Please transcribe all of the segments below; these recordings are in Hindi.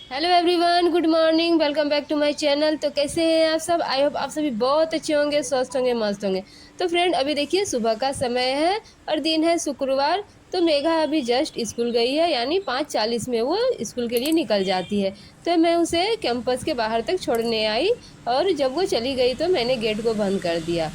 Hello everyone, good morning. Welcome back to my channel. तो कैसे हैं आप सब? आई होप आप सभी बहुत अच्छे होंगे, स्वस्थ होंगे, मस्त होंगे। तो फ्रेंड, अभी देखिए सुबह का समय है और दिन है शुक्रवार। तो मेघा अभी जस्ट स्कूल गई है, यानी 5:40 में वो स्कूल के लिए निकल जाती है। तो मैं उसे कैंपस के बाहर तक छोड़ने आई और जब वो चली गई तो मैंने गेट को बंद कर दिया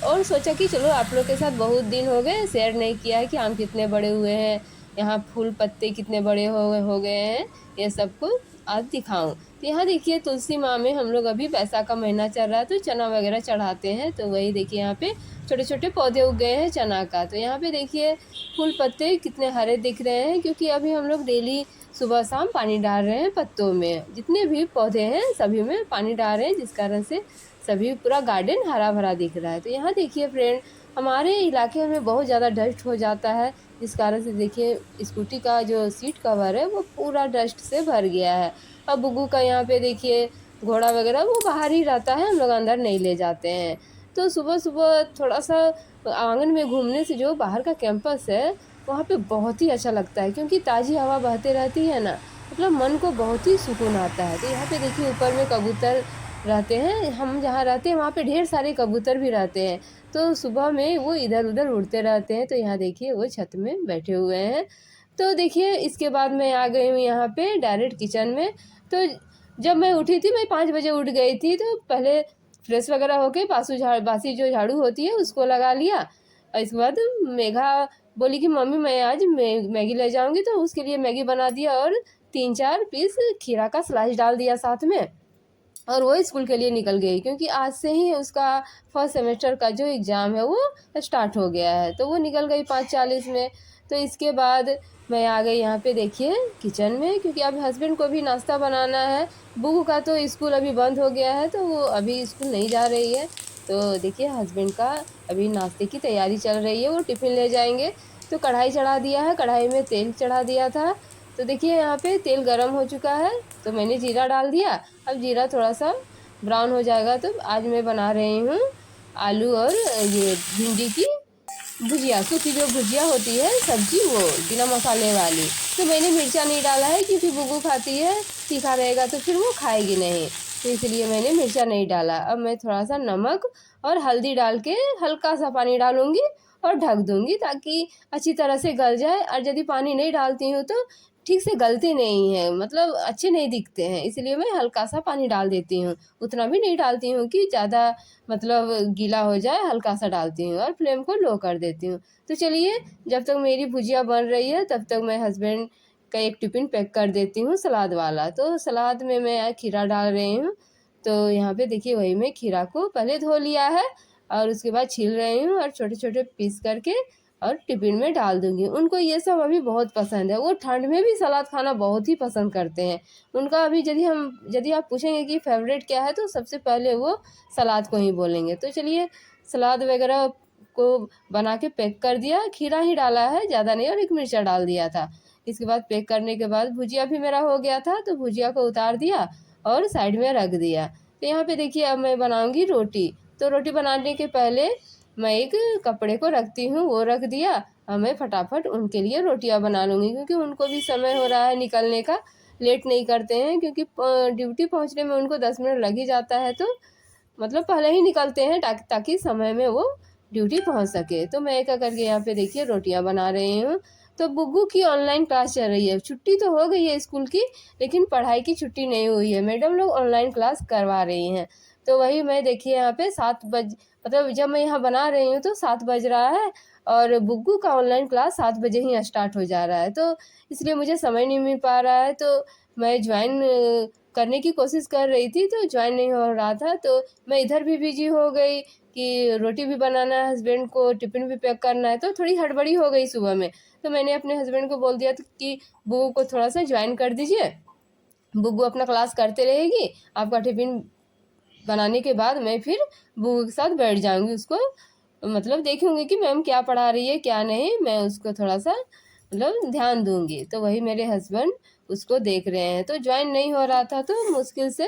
और सोचा कि चलो आप लोग के साथ बहुत दिन हो गए, शेयर नहीं किया है कि आम कितने बड़े हुए हैं, यहाँ फूल पत्ते कितने बड़े हो गए हैं, ये सबको आज दिखाऊं। तो यहाँ देखिए तुलसी माँ में हम लोग अभी बैसाख का महीना चल रहा है तो चना वगैरह चढ़ाते हैं। तो वही देखिए यहाँ पे छोटे छोटे पौधे उग गए हैं चना का। तो यहाँ पे देखिए फूल पत्ते कितने हरे दिख रहे हैं, क्योंकि अभी हम लोग डेली सुबह शाम पानी डाल रहे हैं पत्तों में। जितने भी पौधे हैं सभी में पानी डाल रहे हैं, जिस कारण से सभी पूरा गार्डन हरा भरा दिख रहा है। तो यहाँ देखिए फ्रेंड, हमारे इलाके में बहुत ज़्यादा डस्ट हो जाता है, जिस कारण से देखिए स्कूटी का जो सीट कवर है वो पूरा डस्ट से भर गया है। अब बुग्गू का यहाँ पे देखिए घोड़ा वगैरह वो बाहर ही रहता है, हम लोग अंदर नहीं ले जाते हैं। तो सुबह सुबह थोड़ा सा आंगन में घूमने से जो बाहर का कैंपस है वहाँ पे बहुत ही अच्छा लगता है, क्योंकि ताज़ी हवा बहते रहती है ना, मतलब मन को बहुत ही सुकून आता है। तो यहाँ पे देखिए ऊपर में कबूतर रहते हैं, हम जहाँ रहते हैं वहाँ पे ढेर सारे कबूतर भी रहते हैं। तो सुबह में वो इधर उधर उड़ते रहते हैं। तो यहाँ देखिए वो छत में बैठे हुए हैं। तो देखिए इसके बाद मैं आ गई हूँ यहाँ पे डायरेक्ट किचन में। तो जब मैं उठी थी, मैं 5 बजे उठ गई थी, तो पहले फ्रेश वगैरह होके बासी जो झाड़ू होती है उसको लगा लिया। और इसके बाद मेघा बोली कि मम्मी मैं आज मैगी ले जाऊंगी, तो उसके लिए मैगी बना दिया और 3-4 पीस खीरा का स्लाइस डाल दिया साथ में। और वो स्कूल के लिए निकल गई, क्योंकि आज से ही उसका फर्स्ट सेमेस्टर का जो एग्ज़ाम है वो स्टार्ट हो गया है। तो वो निकल गई 5:40 में। तो इसके बाद मैं आ गई यहाँ पे देखिए किचन में, क्योंकि अब हस्बैंड को भी नाश्ता बनाना है। बुगू का तो स्कूल अभी बंद हो गया है, तो वो अभी स्कूल नहीं जा रही है। तो देखिए हस्बैंड का अभी नाश्ते की तैयारी चल रही है, वो टिफ़िन ले जाएंगे। तो कढ़ाई चढ़ा दिया है, कढ़ाई में तेल चढ़ा दिया था। तो देखिए यहाँ पे तेल गरम हो चुका है, तो मैंने जीरा डाल दिया। अब जीरा थोड़ा सा ब्राउन हो जाएगा तो आज मैं बना रही हूँ आलू और ये भिंडी की भुजिया, सूखी जो भुजिया होती है सब्जी, वो बिना मसाले वाली। तो मैंने मिर्चा नहीं डाला है, क्योंकि बुगू खाती है, तीखा रहेगा तो फिर वो खाएगी नहीं, तो इसलिए मैंने मिर्चा नहीं डाला। अब मैं थोड़ा सा नमक और हल्दी डाल के हल्का सा पानी डालूंगी और ढक दूंगी, ताकि अच्छी तरह से गल जाए। और यदि पानी नहीं डालती हूँ तो ठीक से गलते नहीं हैं, मतलब अच्छे नहीं दिखते हैं, इसलिए मैं हल्का सा पानी डाल देती हूँ। उतना भी नहीं डालती हूँ कि ज़्यादा मतलब गीला हो जाए, हल्का सा डालती हूँ और फ्लेम को लो कर देती हूँ। तो चलिए, जब तक मेरी भुजिया बन रही है तब तक मैं हस्बैंड का एक टिफ़िन पैक कर देती हूँ सलाद वाला। तो सलाद में मैं खीरा डाल रही हूँ। तो यहाँ पे देखिए वही मैं खीरा को पहले धो लिया है और उसके बाद छील रही हूँ और छोटे छोटे पीस करके और टिफ़िन में डाल दूँगी। उनको ये सब अभी बहुत पसंद है, वो ठंड में भी सलाद खाना बहुत ही पसंद करते हैं। उनका अभी यदि आप पूछेंगे कि फेवरेट क्या है, तो सबसे पहले वो सलाद को ही बोलेंगे। तो चलिए, सलाद वगैरह को बना के पैक कर दिया, खीरा ही डाला है ज़्यादा नहीं, और एक मिर्चा डाल दिया था। इसके बाद पैक करने के बाद भुजिया भी मेरा हो गया था, तो भुजिया को उतार दिया और साइड में रख दिया। तो यहाँ पे देखिए अब मैं बनाऊँगी रोटी। तो रोटी बनाने के पहले मैं एक कपड़े को रखती हूँ, वो रख दिया। अब मैं फटाफट उनके लिए रोटियां बना लूँगी, क्योंकि उनको भी समय हो रहा है निकलने का। लेट नहीं करते हैं, क्योंकि ड्यूटी पहुँचने में उनको 10 मिनट लग ही जाता है। तो मतलब पहले ही निकलते हैं ताकि समय में वो ड्यूटी पहुँच सके। तो मैं एक करके यहाँ पे देखिए रोटियां बना रही हूँ। तो बुग्गू की ऑनलाइन क्लास चल रही है, छुट्टी तो हो गई है स्कूल की, लेकिन पढ़ाई की छुट्टी नहीं हुई है, मैडम लोग ऑनलाइन क्लास करवा रही हैं। तो वही मैं देखिए यहाँ पे 7 बज मतलब जब मैं यहाँ बना रही हूँ तो 7 बज रहा है, और बुग्गू का ऑनलाइन क्लास 7 बजे ही स्टार्ट हो जा रहा है। तो इसलिए मुझे समय नहीं मिल पा रहा है। तो मैं ज्वाइन करने की कोशिश कर रही थी, तो ज्वाइन नहीं हो रहा था। तो मैं इधर भी बिजी हो गई कि रोटी भी बनाना है, हस्बैंड को टिफ़िन भी पैक करना है, तो थोड़ी हड़बड़ी हो गई सुबह में। तो मैंने अपने हस्बैंड को बोल दिया था कि बुग्गू को थोड़ा सा ज्वाइन कर दीजिए, बुग्गू अपना क्लास करते रहेगी, आपका टिफ़िन बनाने के बाद मैं फिर बुक के साथ बैठ जाऊंगी, उसको मतलब देखूंगी कि मैम क्या पढ़ा रही है क्या नहीं, मैं उसको थोड़ा सा मतलब ध्यान दूंगी। तो वही मेरे हस्बैंड उसको देख रहे हैं। तो ज्वाइन नहीं हो रहा था, तो मुश्किल से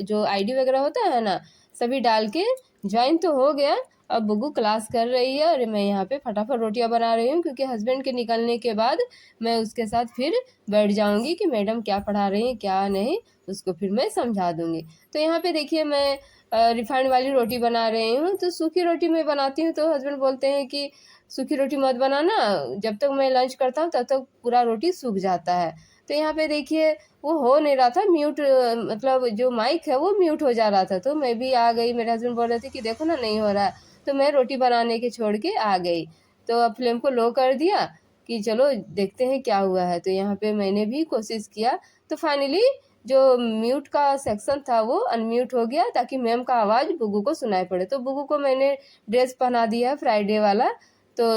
जो आईडी वगैरह होता है ना, सभी डाल के ज्वाइन तो हो गया। अब बुग्गू क्लास कर रही है और मैं यहाँ पे फटाफट रोटियां बना रही हूँ, क्योंकि हस्बैंड के निकलने के बाद मैं उसके साथ फिर बैठ जाऊँगी कि मैडम क्या पढ़ा रही हैं क्या नहीं, उसको फिर मैं समझा दूँगी। तो यहाँ पे देखिए मैं रिफाइंड वाली रोटी बना रही हूँ। तो सूखी रोटी मैं बनाती हूँ तो हस्बैंड बोलते हैं कि सूखी रोटी मत बनाना, जब तक मैं लंच करता हूँ तब तक पूरा रोटी सूख जाता है। तो यहाँ पे देखिए वो हो नहीं रहा था म्यूट, मतलब जो माइक है वो म्यूट हो जा रहा था। तो मैं भी आ गई, मेरे हस्बैंड बोल रहे थे कि देखो ना नहीं हो रहा है, तो मैं रोटी बनाने के छोड़ के आ गई। तो अब फ्लेम को लो कर दिया कि चलो देखते हैं क्या हुआ है। तो यहाँ पे मैंने भी कोशिश किया, तो फाइनली जो म्यूट का सेक्शन था वो अनम्यूट हो गया, ताकि मैम का आवाज़ बुग्गू को सुनाई पड़े। तो बुग्गू को मैंने ड्रेस पहना दिया है फ्राइडे वाला। तो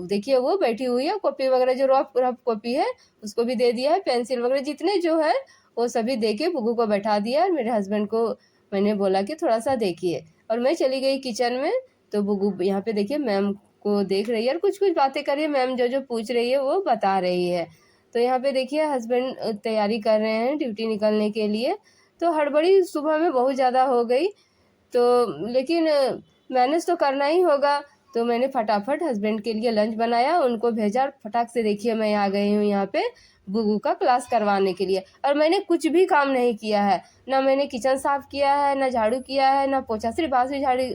देखिए वो बैठी हुई है, कॉपी वगैरह जो रफ रफ कॉपी है उसको भी दे दिया है, पेंसिल वगैरह जितने जो है वो सभी दे के बुग्गू को बैठा दिया। और मेरे हस्बैंड को मैंने बोला कि थोड़ा सा देखिए, और मैं चली गई किचन में। तो बुग्गू यहाँ पे देखिए मैम को देख रही है और कुछ कुछ बातें कर रही है, मैम जो जो पूछ रही है वो बता रही है। तो यहाँ पे देखिए हस्बैंड तैयारी कर रहे हैं ड्यूटी निकलने के लिए। तो हड़बड़ी सुबह में बहुत ज़्यादा हो गई, तो लेकिन मैनेज तो करना ही होगा। तो मैंने फटाफट हस्बैंड के लिए लंच बनाया, उनको भेजा, और फटाक से देखिए मैं आ गई हूँ यहाँ पे बुग्गू का क्लास करवाने के लिए। और मैंने कुछ भी काम नहीं किया है, ना मैंने किचन साफ़ किया है, ना झाड़ू किया है, ना पोछा। सिर्फ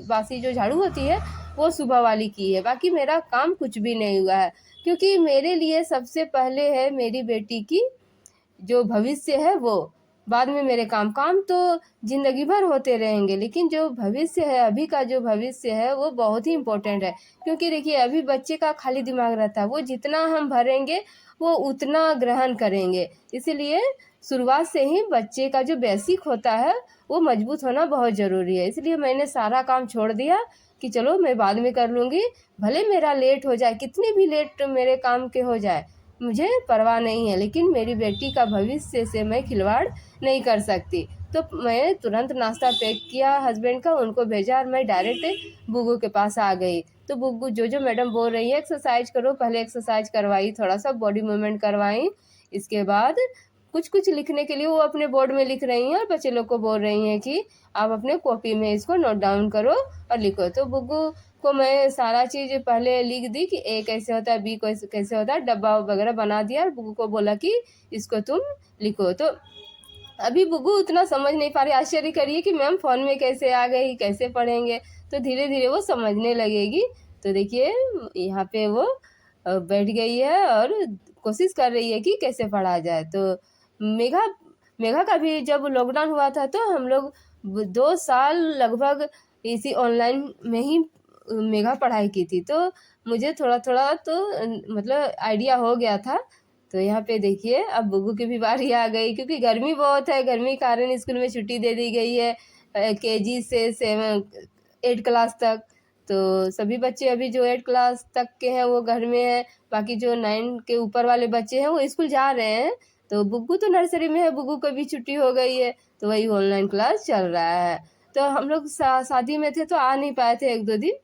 बासी जो झाड़ू होती है वो सुबह वाली की है, बाकी मेरा काम कुछ भी नहीं हुआ है। क्योंकि मेरे लिए सबसे पहले है मेरी बेटी की जो भविष्य है वो, बाद में मेरे काम। काम तो ज़िंदगी भर होते रहेंगे, लेकिन जो भविष्य है, अभी का जो भविष्य है वो बहुत ही इम्पोर्टेंट है। क्योंकि देखिए अभी बच्चे का खाली दिमाग रहता है, वो जितना हम भरेंगे वो उतना ग्रहण करेंगे। इसीलिए शुरुआत से ही बच्चे का जो बेसिक होता है वो मजबूत होना बहुत ज़रूरी है। इसलिए मैंने सारा काम छोड़ दिया कि चलो मैं बाद में कर लूँगी, भले मेरा लेट हो जाए, कितनी भी लेट मेरे काम के हो जाए मुझे परवाह नहीं है, लेकिन मेरी बेटी का भविष्य से मैं खिलवाड़ नहीं कर सकती। तो मैं तुरंत नाश्ता पैक किया हस्बैंड का, उनको भेजा, और मैं डायरेक्ट बुग्गू के पास आ गई। तो बुग्गू जो जो मैडम बोल रही है एक्सरसाइज करो, पहले एक्सरसाइज करवाई, थोड़ा सा बॉडी मूवमेंट करवाई। इसके बाद कुछ कुछ लिखने के लिए वो अपने बोर्ड में लिख रही हैं, और बच्चे लोग को बोल रही हैं कि आप अपने कॉपी में इसको नोट डाउन करो और लिखो। तो बुग्गू को मैं सारा चीज़ पहले लिख दी कि ए कैसे होता है, बी कैसे होता है, डब्बा वगैरह बना दिया, और बुग्गू को बोला कि इसको तुम लिखो। तो अभी बुग्गू उतना समझ नहीं पा रही, आश्चर्य करिए कि मैम फ़ोन में कैसे आ गई, कैसे पढ़ेंगे। तो धीरे धीरे वो समझने लगेगी। तो देखिए यहाँ पे वो बैठ गई है और कोशिश कर रही है कि कैसे पढ़ा जाए। तो मेघा मेघा का भी जब लॉकडाउन हुआ था तो हम लोग 2 साल लगभग इसी ऑनलाइन में ही मेघा पढ़ाई की थी। तो मुझे थोड़ा थोड़ा तो मतलब आइडिया हो गया था। तो यहाँ पे देखिए अब बुग्गू की भी बारी आ गई, क्योंकि गर्मी बहुत है, गर्मी के कारण स्कूल में छुट्टी दे दी गई है केजी से 8 क्लास तक। तो सभी बच्चे अभी जो 8 क्लास तक के हैं वो घर में हैं, बाकी जो 9 के ऊपर वाले बच्चे हैं वो स्कूल जा रहे हैं। तो बुग्गू तो नर्सरी में है, बुग्गू को भी छुट्टी हो गई है, तो वही ऑनलाइन क्लास चल रहा है। तो हम लोग शादी में थे तो आ नहीं पाए थे 1-2 दिन।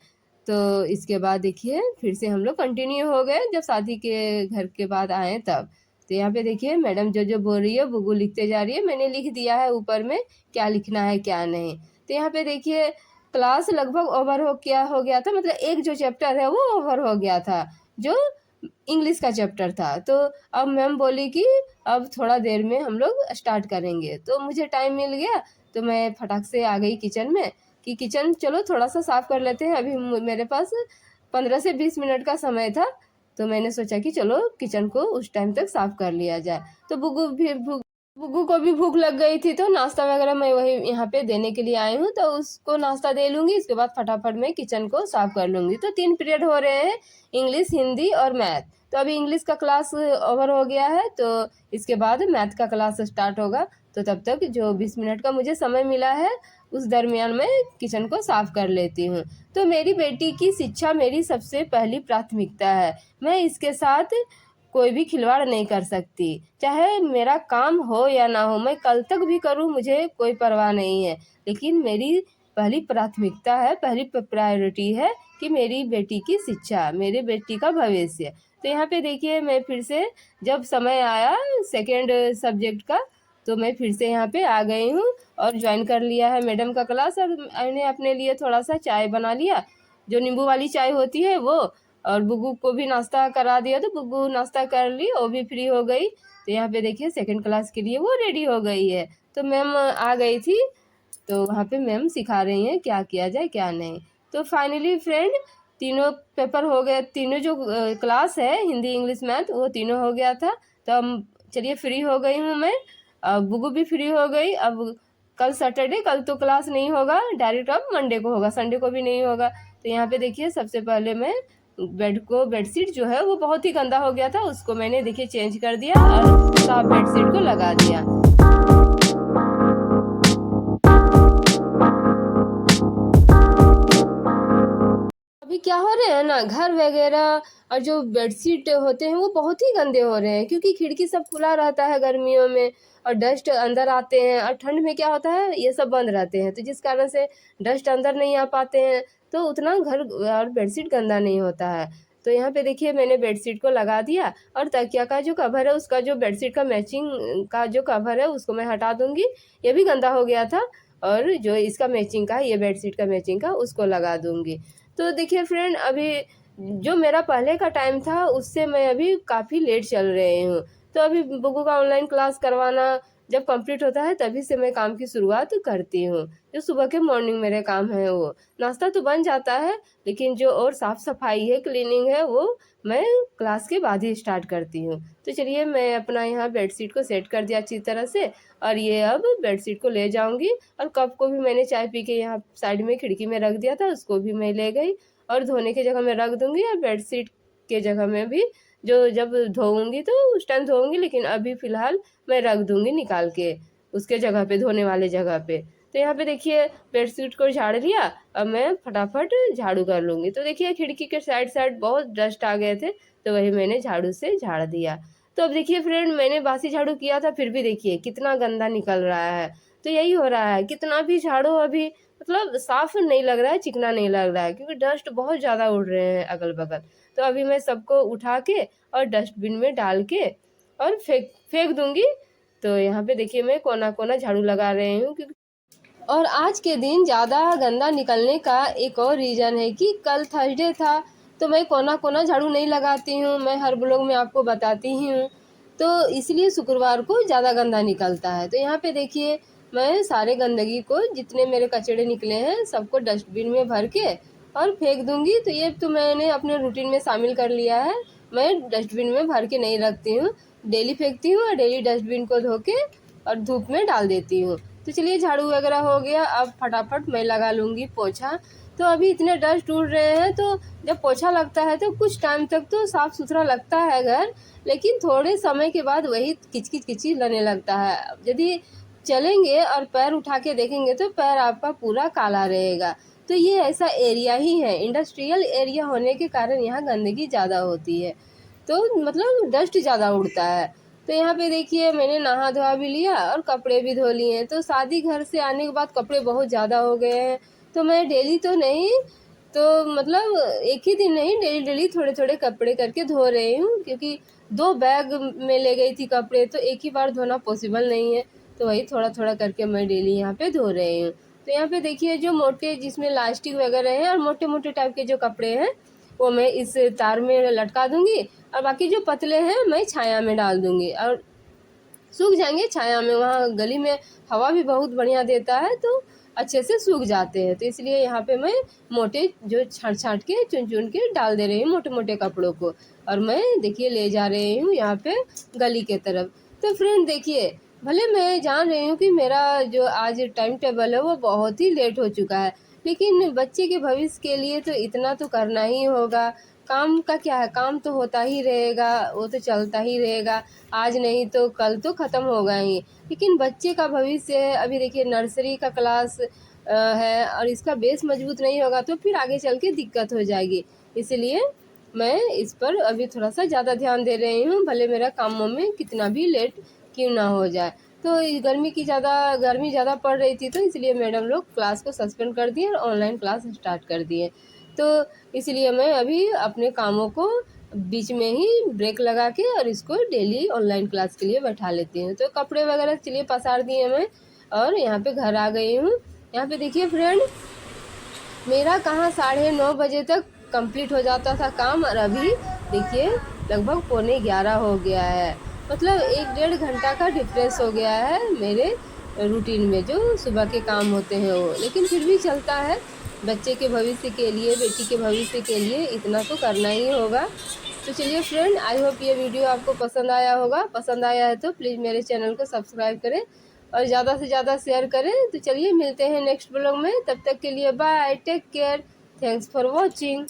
तो इसके बाद देखिए फिर से हम लोग कंटिन्यू हो गए जब शादी के घर के बाद आए तब। तो यहाँ पे देखिए मैडम जो जो बोल रही है बुग्गू लिखते जा रही है, मैंने लिख दिया है ऊपर में क्या लिखना है क्या नहीं। तो यहाँ पे देखिए क्लास लगभग ओवर हो गया था, मतलब एक जो चैप्टर है वो ओवर हो गया था, जो इंग्लिश का चैप्टर था। तो अब मैम बोली कि अब थोड़ा देर में हम लोग स्टार्ट करेंगे। तो मुझे टाइम मिल गया, तो मैं फटाक से आ गई किचन में कि किचन चलो थोड़ा सा साफ़ कर लेते हैं। अभी मेरे पास 15 से 20 मिनट का समय था, तो मैंने सोचा कि चलो किचन को उस टाइम तक साफ़ कर लिया जाए। तो बुग्गू को भी भूख लग गई थी, तो नाश्ता वगैरह मैं वही यहाँ पे देने के लिए आई हूँ, तो उसको नाश्ता दे लूँगी, इसके बाद फटाफट मैं किचन को साफ़ कर लूँगी। तो 3 पीरियड हो रहे हैं, इंग्लिश, हिंदी और मैथ। तो अभी इंग्लिश का क्लास ओवर हो गया है, तो इसके बाद मैथ का क्लास स्टार्ट होगा। तो तब तक जो 20 मिनट का मुझे समय मिला है उस दरमियान मैं किचन को साफ़ कर लेती हूँ। तो मेरी बेटी की शिक्षा मेरी सबसे पहली प्राथमिकता है। मैं इसके साथ कोई भी खिलवाड़ नहीं कर सकती, चाहे मेरा काम हो या ना हो, मैं कल तक भी करूँ मुझे कोई परवाह नहीं है, लेकिन मेरी पहली प्राथमिकता है, पहली प्रायोरिटी है कि मेरी बेटी की शिक्षा, मेरी बेटी का भविष्य। तो यहाँ पे देखिए मैं फिर से जब समय आया सेकेंड सब्जेक्ट का, तो मैं फिर से यहाँ पे आ गई हूँ और ज्वाइन कर लिया है मैडम का क्लास, और मैंने अपने लिए थोड़ा सा चाय बना लिया जो नींबू वाली चाय होती है वो। और बुग्गू को भी नाश्ता करा दिया, तो बुग्गू नाश्ता कर ली, वो भी फ्री हो गई। तो यहाँ पे देखिए सेकंड क्लास के लिए वो रेडी हो गई है। तो मैम आ गई थी, तो वहाँ पे मैम सिखा रही हैं क्या किया जाए क्या नहीं। तो फाइनली फ्रेंड तीनों पेपर हो गए, तीनों जो क्लास है हिंदी इंग्लिश मैथ वो तीनों हो गया था। तो अब चलिए फ्री हो गई हूँ मैं, अब बुगू भी फ्री हो गई। अब कल सैटरडे, कल तो क्लास नहीं होगा, डायरेक्ट अब मंडे को होगा, संडे को भी नहीं होगा। तो यहाँ पे देखिए सबसे पहले मैं बेडशीट जो है वो बहुत ही गंदा हो गया था, उसको मैंने देखिए चेंज कर दिया और साफ बेडशीट को लगा दिया। अभी क्या हो रहे हैं ना, घर वगैरह और जो बेडशीट होते हैं वो बहुत ही गंदे हो रहे हैं, क्योंकि खिड़की सब खुला रहता है गर्मियों में और डस्ट अंदर आते हैं, और ठंड में क्या होता है ये सब बंद रहते हैं, तो जिस कारण से डस्ट अंदर नहीं आ पाते हैं, तो उतना घर और बेडशीट गंदा नहीं होता है। तो यहाँ पे देखिए मैंने बेडशीट को लगा दिया, और तकिया का जो कवर है उसका जो बेडशीट का मैचिंग का जो कवर है उसको मैं हटा दूंगी, ये भी गंदा हो गया था। और जो इसका मैचिंग का, ये बेडशीट का मैचिंग का, उसको लगा दूंगी। तो देखिए फ्रेंड, अभी जो मेरा पहले का टाइम था उससे मैं अभी काफ़ी लेट चल रही हूँ। तो अभी बुगू का ऑनलाइन क्लास करवाना जब कंप्लीट होता है तभी से मैं काम की शुरुआत करती हूँ। जो सुबह के मॉर्निंग मेरे काम है वो नाश्ता तो बन जाता है, लेकिन जो और साफ़ सफाई है, क्लीनिंग है, वो मैं क्लास के बाद ही स्टार्ट करती हूँ। तो चलिए मैं अपना यहाँ बेडशीट को सेट कर दिया अच्छी तरह से, और ये अब बेडशीट को ले जाऊंगी, और कप को भी मैंने चाय पी के यहाँ साइड में खिड़की में रख दिया था, उसको भी मैं ले गई और धोने की जगह में रख दूंगी, और बेडशीट के जगह में भी जो जब धोऊंगी तो उस टाइम धोऊंगी, लेकिन अभी फ़िलहाल मैं रख दूंगी निकाल के उसके जगह पे, धोने वाले जगह पे। तो यहाँ पे देखिए बेडशीट को झाड़ लिया, अब मैं फटाफट झाड़ू कर लूँगी। तो देखिए खिड़की के साइड साइड बहुत डस्ट आ गए थे, तो वही मैंने झाड़ू से झाड़ दिया। तो अब देखिए फ्रेंड, मैंने बासी झाड़ू किया था, फिर भी देखिए कितना गंदा निकल रहा है। तो यही हो रहा है, कितना भी झाड़ो अभी मतलब साफ नहीं लग रहा है, चिकना नहीं लग रहा है, क्योंकि डस्ट बहुत ज़्यादा उड़ रहे हैं अगल बगल। तो अभी मैं सबको उठा के और डस्टबिन में डाल के और फेंक फेंक दूंगी। तो यहाँ पे देखिए मैं कोना कोना झाड़ू लगा रही हूँ, क्योंकि और आज के दिन ज़्यादा गंदा निकलने का एक और रीज़न है कि कल थर्सडे था, तो मैं कोना कोना झाड़ू नहीं लगाती हूँ, मैं हर ब्लॉग में आपको बताती ही हूँ, तो इसलिए शुक्रवार को ज़्यादा गंदा निकलता है। तो यहाँ पे देखिए मैं सारे गंदगी को, जितने मेरे कचड़े निकले हैं सबको डस्टबिन में भर के और फेंक दूंगी। तो ये तो मैंने अपने रूटीन में शामिल कर लिया है, मैं डस्टबिन में भर के नहीं रखती हूँ, डेली फेंकती हूँ और डेली डस्टबिन को धो के और धूप में डाल देती हूँ। तो चलिए झाड़ू वगैरह हो गया, अब फटाफट मैं लगा लूँगी पोछा। तो अभी इतने डस्ट उड़ रहे हैं, तो जब पोछा लगता है तो कुछ टाइम तक तो साफ़ सुथरा लगता है घर, लेकिन थोड़े समय के बाद वही किचकिच किचकिच लगने लगता है। यदि चलेंगे और पैर उठा के देखेंगे तो पैर आपका पूरा काला रहेगा। तो ये ऐसा एरिया ही है, इंडस्ट्रियल एरिया होने के कारण यहाँ गंदगी ज़्यादा होती है, तो मतलब डस्ट ज़्यादा उड़ता है। तो यहाँ पे देखिए मैंने नहा धोआ भी लिया और कपड़े भी धो लिए हैं। तो शादी घर से आने के बाद कपड़े बहुत ज़्यादा हो गए हैं, तो मैं डेली तो नहीं, तो मतलब एक ही दिन नहीं, डेली डेली थोड़े थोड़े कपड़े करके धो रही हूँ, क्योंकि 2 बैग में ले गई थी कपड़े, तो एक ही बार धोना पॉसिबल नहीं है, तो वही थोड़ा थोड़ा करके मैं डेली यहाँ पे धो रही हूँ। तो यहाँ पे देखिए जो मोटे, जिसमें लास्टिक वगैरह है और मोटे मोटे टाइप के जो कपड़े हैं वो मैं इस तार में लटका दूंगी, और बाकी जो पतले हैं मैं छाया में डाल दूंगी और सूख जाएंगे छाया में। वहाँ गली में हवा भी बहुत बढ़िया देता है, तो अच्छे से सूख जाते हैं। तो इसलिए यहाँ पे मैं मोटे जो छाँट छाँट के चुन चुन के डाल दे रही हूँ मोटे मोटे कपड़ों को, और मैं देखिए ले जा रही हूँ यहाँ पे गली के तरफ। तो फ्रेंड देखिए, भले मैं जान रही हूँ कि मेरा जो आज टाइम टेबल है वो बहुत ही लेट हो चुका है, लेकिन बच्चे के भविष्य के लिए तो इतना तो करना ही होगा। काम का क्या है, काम तो होता ही रहेगा, वो तो चलता ही रहेगा, आज नहीं तो कल तो ख़त्म होगा ही, लेकिन बच्चे का भविष्य है। अभी देखिए नर्सरी का क्लास है, और इसका बेस मजबूत नहीं होगा तो फिर आगे चल के दिक्कत हो जाएगी। इसलिए मैं इस पर अभी थोड़ा सा ज़्यादा ध्यान दे रही हूँ, भले मेरा कामों में कितना भी लेट क्यों ना हो जाए। तो गर्मी ज़्यादा पड़ रही थी, तो इसलिए मैडम लोग क्लास को सस्पेंड कर दिए और ऑनलाइन क्लास स्टार्ट कर दिए। तो इसलिए मैं अभी अपने कामों को बीच में ही ब्रेक लगा के और इसको डेली ऑनलाइन क्लास के लिए बैठा लेती हूँ। तो कपड़े वगैरह चलिए पसार दिए मैं, और यहाँ पे घर आ गई हूँ। यहाँ पे देखिए फ्रेंड, मेरा कहाँ 9:30 तक कंप्लीट हो जाता था काम, और अभी देखिए लगभग 10:45 हो गया है। मतलब 1-1.5 घंटा का डिफरेंस हो गया है मेरे रूटीन में, जो सुबह के काम होते हैं वो। लेकिन फिर भी चलता है, बच्चे के भविष्य के लिए, बेटी के भविष्य के लिए इतना तो करना ही होगा। तो चलिए फ्रेंड, आई होप ये वीडियो आपको पसंद आया होगा। पसंद आया है तो प्लीज़ मेरे चैनल को सब्सक्राइब करें और ज़्यादा से ज़्यादा शेयर करें। तो चलिए मिलते हैं नेक्स्ट ब्लॉग में, तब तक के लिए bye, take care, thanks for watching.